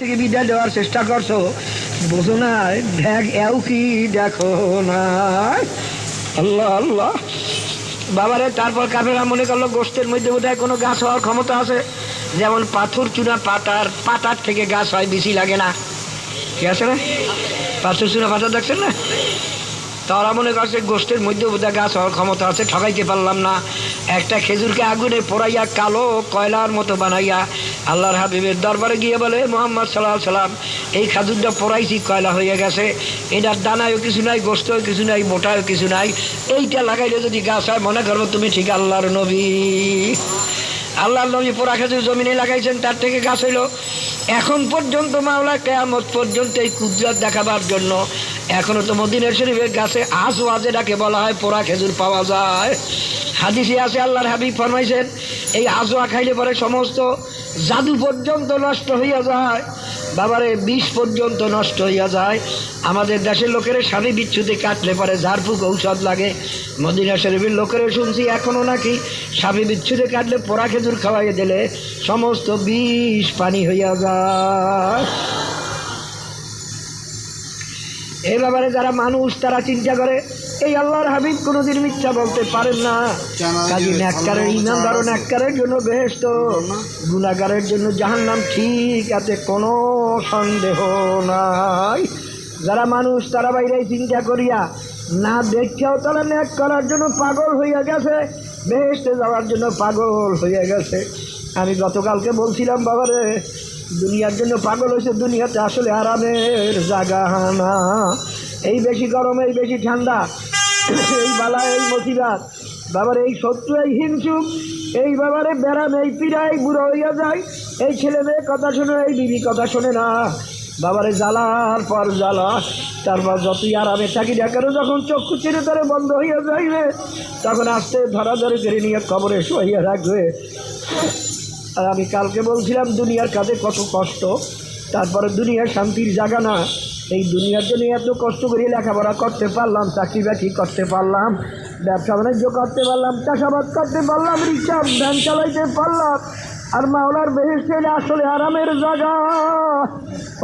থেকে বিদায় দেওয়ার চেষ্টা করছো, বোঝো না ঢ্যাক এও কি দেখো না। আল্লাহ আল্লাহ বাবারে। তারপর কাফেররা মনে করলো গোষ্ঠের মধ্যে বোধহয় কোনো গাছ হওয়ার ক্ষমতা আছে, যেমন পাথর চুনা পাতার থেকে গাছ হয়, বেশি লাগে না, ঠিক আছে না? পাথর চুনা পাতা দেখছেন না? তারা মনে করছে গোষ্ঠের মধ্যে বোধহয় গাছ হওয়ার ক্ষমতা আছে, ঠকাইতে পারলাম না। একটা খেজুরকে আগুনে পোড়াইয়া কালো কয়লার মতো বানাইয়া আল্লাহর হাবিবের দরবারে গিয়ে বলে, মুহাম্মদ সাল্লাল্লাহু আলাইহি সাল্লাম, এই খেজুরটা পোড়াইছি, কয়লা হয়ে গেছে, এটার দানায়ও কিছু নাই, গোস্তও কিছু নাই, মোটায়ও কিছু নাই, এইটা লাগাইলে যদি গাছ হয় মনে করবো তুমি ঠিক আল্লাহর নবী। আল্লাহর নবী পোড়া খেজুর জমিনে লাগাইছেন, তার থেকে গাছ হইল। এখন পর্যন্ত মাওলা কিয়ামত পর্যন্ত এই কুদরত দেখাবার জন্য এখনো তো মদিনা শরীফের গাছে আজওয়া যেটাকে বলা হয় পোড়া খেজুর পাওয়া যায়। হাদিসে আছে আল্লাহর হাবিব ফরমাইছেন, এই আজওয়া খাইলে পরে সমস্ত জাদু পর্যন্ত নষ্ট হইয়া যায়, বাবারে বিষ পর্যন্ত নষ্ট হইয়া যায়। আমাদের দেশের লোকের স্বামী বিচ্ছুতি কাটলে পরে ঝাড়ফুঁক ঔষধ লাগে, মদিনা শরীফের লোকের শুনছি এখনও নাকি স্বামী বিচ্ছুতি কাটলে পোড়া খেজুর খাওয়াইয়ে দিলে সমস্ত বিষ পানি হইয়া যায়। এই ব্যাপারে যারা মানুষ তারা চিন্তা করে এই আল্লাহর হাবিব কোনোদিন মিথ্যা বলতে পারেন না। কাজী নেককারের ইমানদার ও নেককারের জন্য বেহেশত, গুনাহগারের জন্য জাহান্নাম, ঠিক আছে, কোনো সন্দেহ নাই। যারা মানুষ তারা বাইরে চিন্তা করিয়া না দেখেও তারা নেক করার জন্য পাগল হইয়া গেছে, বেহেশতে যাওয়ার জন্য পাগল হইয়া গেছে। আমি গতকালকে বলছিলাম বাবারে, দুনিয়ার জন্য পাগল হয়েছে, দুনিয়াতে আসলে আরামের জায়গা না। এই বেশি গরম, এই বেশি ঠান্ডা, এই বালা, এই মুসিবত, বাবার এই শত্রু, এই হিংসুক, এই বাবারে ব্যারাম, এই পীড়াই বুড়ো হইয়া যায়। এই ছেলে মেয়ে কথা শোনে, এই বিবি কথা শোনে না, বাবারে জ্বালার পর জ্বালা। তারপর যতই আরামে থাকি না কেন, যখন চক্ষু চিরে ধরে বন্ধ হইয়া যাইবে তখন আস্তে ধরাধরি করে নিয়ে কবরে শুয়াইয়া রাখবে। আর আমি কালকে বলছিলাম দুনিয়ার কাজে কত কষ্ট, তারপরে দুনিয়ার শান্তির জায়গা না। এই দুনিয়ার জন্য এত কষ্ট করে লেখাপড়া করতে পারলাম, চাকরি বাকরি করতে পারলাম, ব্যবসা বাণিজ্য করতে পারলাম, চাষাবাদ করতে পারলাম, রিক্সা ভ্যান চালাইতে পারলাম। আর মাওলার বেহেশতে আসলে আরামের জায়গা,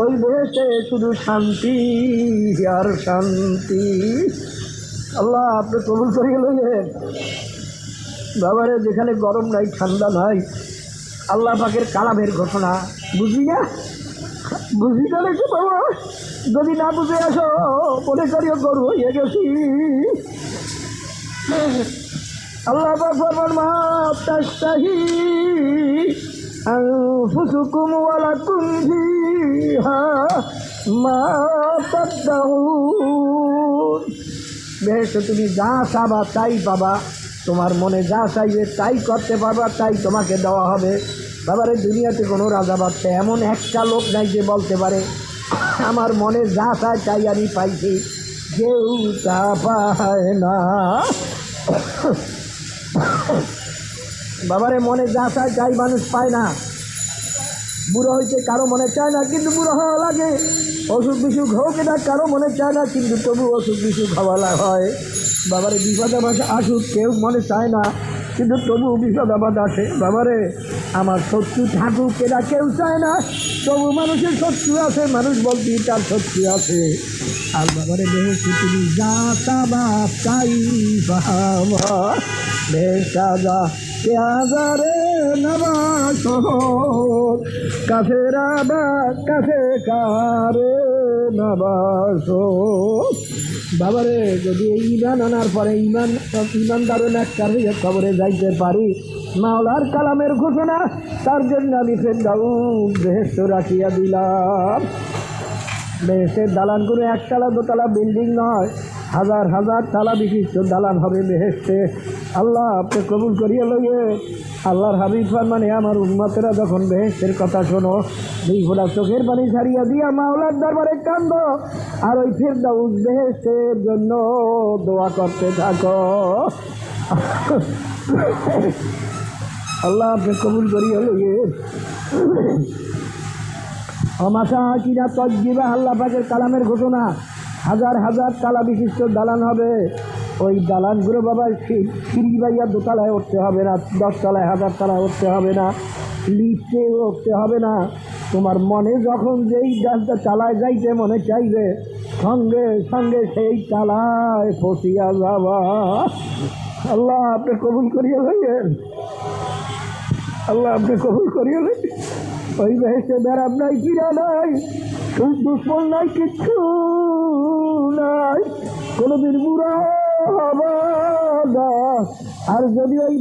ওই বেহেশতে শুধু শান্তি আর শান্তি। আল্লাহ আপনি কবুল করিয়ে লইলেন বাবারে। যেখানে গরম নাই, ঠান্ডা নাই, আল্লাহ পাকের কালামের ঘোষণা বুঝি না, বুঝি না রেখে বাবা, যদি না বুঝে আসো মনে করিও গরু হয়ে গেছি। আল্লাহ পাক ফরমান, মা তাশতাহি আনফুসুকুম ওয়া লাকুম ফিহা মা তাদউন। বেহেশতে তুমি যা চাবা তাই পাবা, তোমার মনে যা চাইবে তাই করতে পারবা, তাই তোমাকে দেওয়া হবে। বাবারে দুনিয়াতে কোনো রাজা বাচ্চা এমন একটা লোক নাই যে বলতে পারে আমার মনে যা চায় তাই আমি পাইছি, কেউ তা পায় না। বাবারে মনে যা চায় তাই মানুষ পায় না। বুড়ো হইতে কারো মনে চায় না, কিন্তু বুড়ো হওয়া লাগে। অসুখ বিসুখ হোক, এটা কারো মনে চায় না, কিন্তু তবু অসুখ বিসুখ হওয়া হয়। বাবারে বিপদ আপদ আসুক, কেউ মনে চায় না, কিন্তু তবু বিপদ আপদ আসে। বাবারে আমার শত্রু থাকুক, এটা কেউ চায় না, তবু মানুষের শত্রু আছে, মানুষ বলতেই তার শত্রু আছে। আর বাবারে বেহেশতে তুমি যা চাবা তাই পাবা। বেসাজা পেয়াজারে নবাস কাফেরা বা কাফে কারে নবাস। বাবারে যদি এই ইমান আনার পরে ইমানদারও নেককার হইয়া কবরে যাইতে পারি, মাওলার কালামের ঘোষণা, তার জন্য আমি ফেরদাউস বেহেশত রাখিয়া দিলাম। বেহেশতের দালানগুলো একতলা দোতলা বিল্ডিং নয়, হাজার হাজার তালা বিশিষ্ট দালান হবে বেহেশতে। আল্লাহ আপনি কবুল করিয়া লইয়ে। আল্লাহর হাবিব ফরমানে, আমার উম্মতেরা যখন বেহেশতের কথা শোনো, দুই ফোঁটা চোখের পানি ছাড়িয়া দিয়া মাওলার দরবারে কান্দো, আর ওই ফেরদাউস বেহেশতের জন্য দোয়া করতে থাকো। আল্লাহ আপনি কবুল করিয়া লইয়ে। অমাশা কিনা তজ্জিবা, আল্লাহ পাকের কালামের ঘোষণা, হাজার হাজার তালা বিশিষ্ট দালান হবে। ওই দালানগুলো বাবা সিঁড়ি বাইয়া দোতলায় উঠতে হবে না, 10 তলায় 1000 তলায় উঠতে হবে না, লিফটে উঠতে হবে না, তোমার মনে যখন যেই গাছটা চালায় যাইতে মনে চাইবে, সঙ্গে সঙ্গে সেই চালায় ফসিয়া যাবা। আল্লাহ আপনি কবুল করিয়া লইয়েন, আল্লাহ আপনি কবুল করিয়া লইয়েন। ওই বেহেশতে বেড়াব নাই, কিরা নাই, দুশ্মন নাই, কিচ্ছু নাই, কোনোদিন বুড়া হবা না। আর যদি ওই